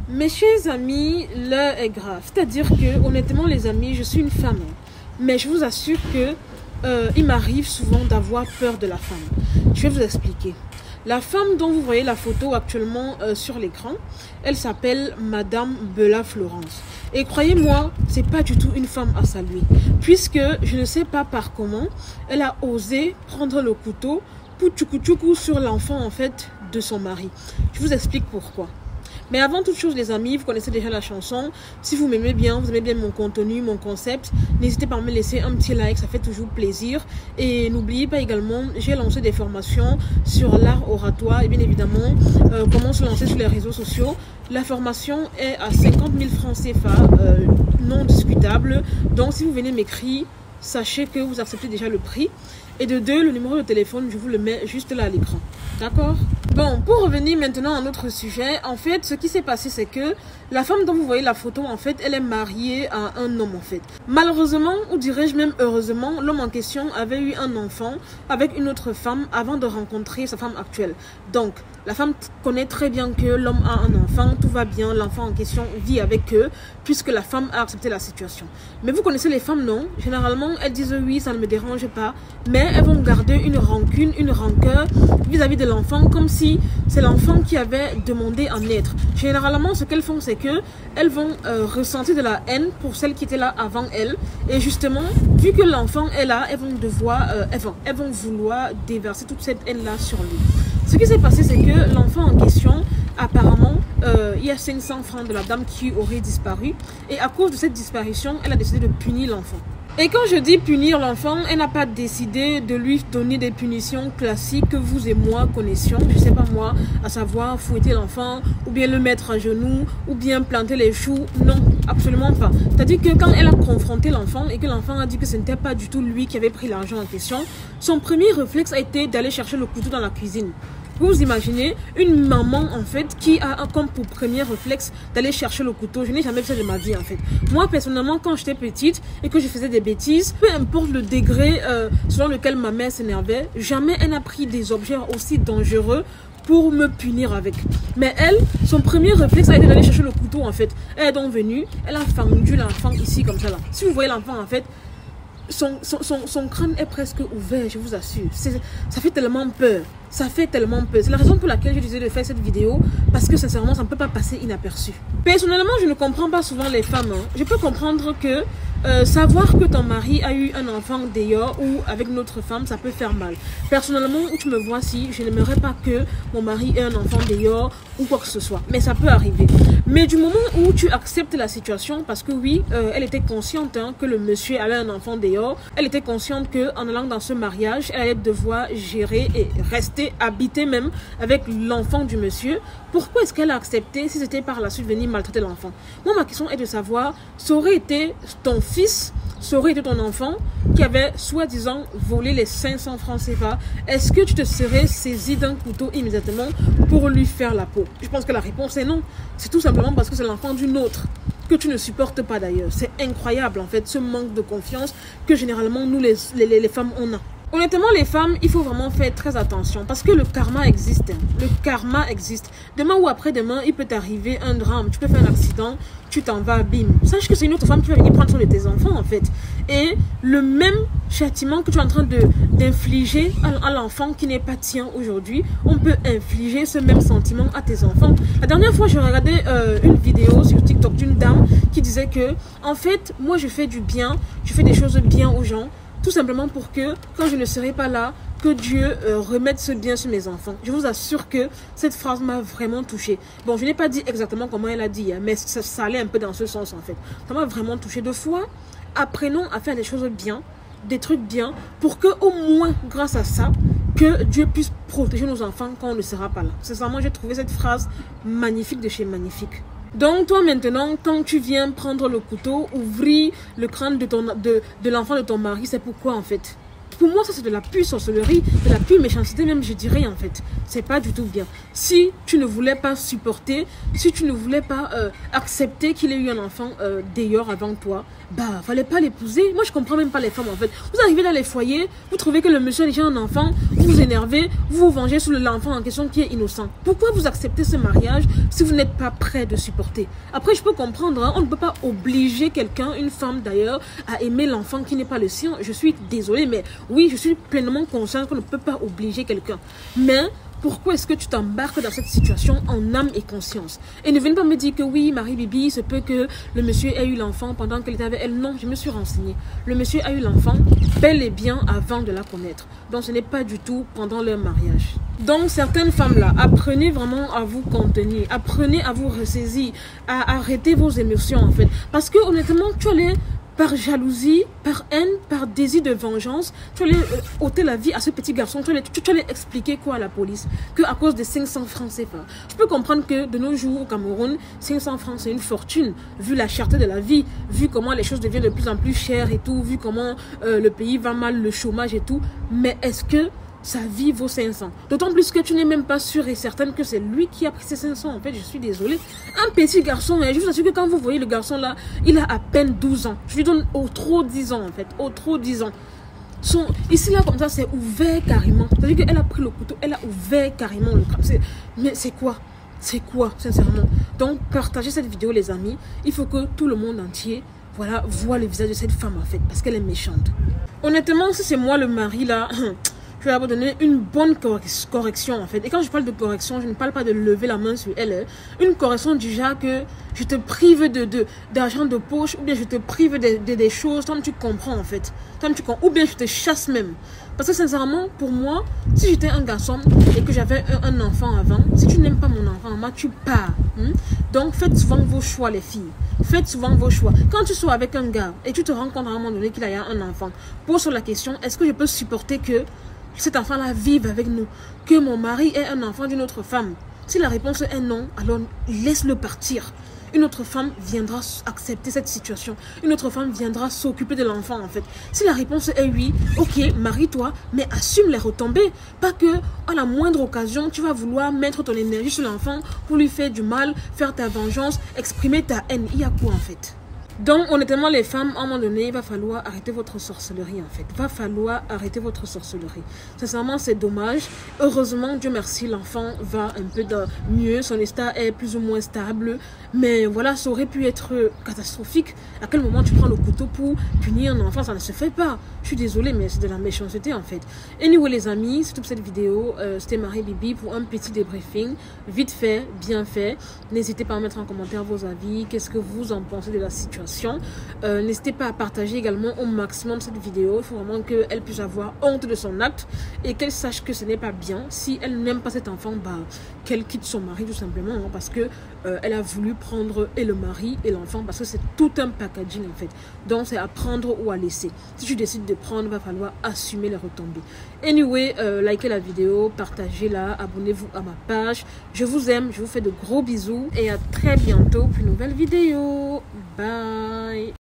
Mes chers amis, l'heure est grave. C'est-à-dire que, honnêtement, les amis, je suis une femme. Mais je vous assure que il m'arrive souvent d'avoir peur de la femme. Je vais vous expliquer. La femme dont vous voyez la photo actuellement sur l'écran, elle s'appelle Madame Bella Florence. Et croyez-moi, c'est pas du tout une femme à saluer. Puisque, je ne sais pas par comment, elle a osé prendre le couteau pour tchoukou sur l'enfant en fait de son mari. Je vous explique pourquoi. Mais avant toute chose les amis, vous connaissez déjà la chanson. Si vous m'aimez bien, vous aimez bien mon contenu, mon concept, n'hésitez pas à me laisser un petit like, ça fait toujours plaisir. Et n'oubliez pas également, j'ai lancé des formations sur l'art oratoire et bien évidemment, comment se lancer sur les réseaux sociaux. La formation est à 50 000 francs CFA, non discutable. Donc si vous venez m'écrire, sachez que vous acceptez déjà le prix. Et de deux, le numéro de téléphone, je vous le mets juste là à l'écran. D'accord? Bon, pour revenir maintenant à notre sujet, en fait, ce qui s'est passé, c'est que la femme dont vous voyez la photo, en fait, elle est mariée à un homme, en fait. Malheureusement, ou dirais-je même heureusement, l'homme en question avait eu un enfant avec une autre femme avant de rencontrer sa femme actuelle. Donc, la femme connaît très bien que l'homme a un enfant, tout va bien, l'enfant en question vit avec eux, puisque la femme a accepté la situation. Mais vous connaissez les femmes, non? Généralement, elles disent oui, ça ne me dérange pas, mais elles vont garder une rancune, une rancœur vis-à-vis de l'enfant, comme si c'est l'enfant qui avait demandé en être. Généralement, ce qu'elles font, c'est que elles vont ressentir de la haine pour celle qui était là avant elles. Et justement, vu que l'enfant est là, elles vont vouloir déverser toute cette haine-là sur lui. Ce qui s'est passé, c'est que l'enfant en question, apparemment, il y a 500 francs de la dame qui aurait disparu. Et à cause de cette disparition, elle a décidé de punir l'enfant. Et quand je dis punir l'enfant, elle n'a pas décidé de lui donner des punitions classiques que vous et moi connaissions. Je sais pas moi, à savoir fouetter l'enfant, ou bien le mettre à genoux, ou bien planter les choux. Non, absolument pas. C'est-à-dire que quand elle a confronté l'enfant et que l'enfant a dit que ce n'était pas du tout lui qui avait pris l'argent en question, son premier réflexe a été d'aller chercher le couteau dans la cuisine. Vous imaginez une maman en fait qui a comme pour premier réflexe d'aller chercher le couteau. Je n'ai jamais fait ça de ma vie en fait. Moi personnellement quand j'étais petite et que je faisais des bêtises, peu importe le degré selon lequel ma mère s'énervait, jamais elle n'a pris des objets aussi dangereux pour me punir avec. Mais elle, son premier réflexe a été d'aller chercher le couteau en fait. Elle est donc venue, elle a fendu l'enfant ici comme ça là. Si vous voyez l'enfant en fait, son crâne est presque ouvert, je vous assure. Ça fait tellement peur. Ça fait tellement peur. C'est la raison pour laquelle je disais de faire cette vidéo. Parce que sincèrement, ça ne peut pas passer inaperçu. Personnellement, je ne comprends pas souvent les femmes. Je peux comprendre que savoir que ton mari a eu un enfant d'ailleurs ou avec une autre femme, ça peut faire mal. Personnellement, où tu me vois si, je n'aimerais pas que mon mari ait un enfant d'ailleurs ou quoi que ce soit. Mais ça peut arriver. Mais du moment où tu acceptes la situation, parce que oui, elle était consciente que le monsieur avait un enfant d'ailleurs. Elle était consciente qu'en allant dans ce mariage, elle allait devoir gérer et rester, habiter même avec l'enfant du monsieur. Pourquoi est-ce qu'elle a accepté si c'était par la suite venir maltraiter l'enfant? Moi, ma question est de savoir, ça aurait été ton fils, ça aurait été ton enfant qui avait soi-disant volé les 500 francs CFA, est-ce que tu te serais saisi d'un couteau immédiatement pour lui faire la peau? Je pense que la réponse est non. C'est tout simplement parce que c'est l'enfant d'une autre que tu ne supportes pas d'ailleurs. C'est incroyable en fait, ce manque de confiance que généralement nous les femmes on a. Honnêtement, les femmes, il faut vraiment faire très attention parce que le karma existe. Le karma existe. Demain ou après-demain, il peut t'arriver un drame. Tu peux faire un accident, tu t'en vas, bim. Sache que c'est une autre femme qui va venir prendre soin de tes enfants, en fait. Et le même châtiment que tu es en train d'infliger à l'enfant qui n'est pas tien aujourd'hui, on peut infliger ce même sentiment à tes enfants. La dernière fois, je regardais une vidéo sur TikTok d'une dame qui disait que, en fait, moi, je fais du bien, je fais des choses bien aux gens. Tout simplement pour que, quand je ne serai pas là, que Dieu remette ce bien sur mes enfants. Je vous assure que cette phrase m'a vraiment touchée. Bon, je n'ai pas dit exactement comment elle a dit, hein, mais ça allait un peu dans ce sens en fait. Ça m'a vraiment touchée. De fois, apprenons à faire des choses bien, des trucs bien, pour que au moins, grâce à ça, que Dieu puisse protéger nos enfants quand on ne sera pas là. Sincèrement, j'ai trouvé cette phrase magnifique de chez Magnifique. Donc toi maintenant, quand tu viens prendre le couteau, ouvrir le crâne de l'enfant de ton mari, c'est pourquoi en fait? Pour moi, ça c'est de la pure sorcellerie, de la pure méchanceté même, je dirais en fait. C'est pas du tout bien. Si tu ne voulais pas supporter, si tu ne voulais pas accepter qu'il ait eu un enfant d'ailleurs avant toi, bah fallait pas l'épouser. Moi je comprends même pas les femmes en fait. Vous arrivez dans les foyers, vous trouvez que le monsieur a déjà un enfant, vous vous énervez, vous vous vengez sur l'enfant en question qui est innocent. Pourquoi vous acceptez ce mariage si vous n'êtes pas prêt de supporter? Après je peux comprendre, hein, on ne peut pas obliger quelqu'un, une femme d'ailleurs, à aimer l'enfant qui n'est pas le sien. Je suis désolée, mais oui, je suis pleinement consciente qu'on ne peut pas obliger quelqu'un. Mais pourquoi est-ce que tu t'embarques dans cette situation en âme et conscience? Et ne venez pas me dire que oui, Marie-Bibi, il se peut que le monsieur ait eu l'enfant pendant qu'elle était avec elle. Non, je me suis renseignée. Le monsieur a eu l'enfant bel et bien avant de la connaître. Donc ce n'est pas du tout pendant leur mariage. Donc certaines femmes-là, apprenez vraiment à vous contenir. Apprenez à vous ressaisir, à arrêter vos émotions en fait. Parce que honnêtement, tu allais... par jalousie, par haine, par désir de vengeance, tu allais ôter la vie à ce petit garçon. Tu allais expliquer quoi à la police? Que à cause de 500 francs CFA. Je peux comprendre que de nos jours au Cameroun, 500 francs c'est une fortune, vu la cherté de la vie, vu comment les choses deviennent de plus en plus chères et tout, vu comment le pays va mal, le chômage et tout. Mais est-ce que sa vie vaut 500? D'autant plus que tu n'es même pas sûre et certaine que c'est lui qui a pris ces 500. En fait, je suis désolée. Un petit garçon, je vous assure que quand vous voyez le garçon là, il a à peine 12 ans. Je lui donne au trop 10 ans en fait. Au trop 10 ans. Ici là, comme ça, c'est ouvert carrément. C'est-à-dire qu'elle a pris le couteau, elle a ouvert carrément le crâne. Mais c'est quoi? C'est quoi, sincèrement? Donc, partagez cette vidéo, les amis. Il faut que tout le monde entier, voilà, voit le visage de cette femme en fait. Parce qu'elle est méchante. Honnêtement, si c'est moi le mari là... je vais vous donner une bonne correction en fait. Et quand je parle de correction, je ne parle pas de lever la main sur elle. Hein. Une correction du genre que je te prive d'argent de poche, ou bien je te prive des choses, tant tu comprends en fait. Ou bien je te chasse même. Parce que sincèrement, pour moi, si j'étais un garçon et que j'avais un enfant avant, si tu n'aimes pas mon enfant, moi tu pars. Hein? Donc faites souvent vos choix les filles. Faites souvent vos choix. Quand tu sois avec un gars et tu te rends compte à un moment donné qu'il a un enfant, pose la question, est-ce que je peux supporter que cet enfant-là vive avec nous, que mon mari ait un enfant d'une autre femme? Si la réponse est non, alors laisse-le partir. Une autre femme viendra accepter cette situation. Une autre femme viendra s'occuper de l'enfant en fait. Si la réponse est oui, ok, marie-toi, mais assume les retombées. Pas que à la moindre occasion, tu vas vouloir mettre ton énergie sur l'enfant pour lui faire du mal, faire ta vengeance, exprimer ta haine. Il y a quoi en fait? Donc, honnêtement, les femmes, à un moment donné, il va falloir arrêter votre sorcellerie, en fait. Il va falloir arrêter votre sorcellerie. Sincèrement, c'est dommage. Heureusement, Dieu merci, l'enfant va un peu mieux. Son état est plus ou moins stable. Mais voilà, ça aurait pu être catastrophique. À quel moment tu prends le couteau pour punir un enfant? Ça ne se fait pas. Je suis désolée, mais c'est de la méchanceté, en fait. Anyway, les amis, c'est toute cette vidéo. C'était Marie-Bibi pour un petit débriefing. Vite fait, bien fait. N'hésitez pas à mettre en commentaire vos avis. Qu'est-ce que vous en pensez de la situation? N'hésitez pas à partager également au maximum cette vidéo. Il faut vraiment qu'elle puisse avoir honte de son acte et qu'elle sache que ce n'est pas bien. Si elle n'aime pas cet enfant, bah, qu'elle quitte son mari tout simplement, hein, parce que elle a voulu prendre et le mari et l'enfant, parce que c'est tout un packaging en fait. Donc c'est à prendre ou à laisser. Si tu décides de prendre, il va falloir assumer les retombées. Anyway, likez la vidéo, partagez-la, abonnez-vous à ma page. Je vous aime, je vous fais de gros bisous et à très bientôt pour une nouvelle vidéo. Bye.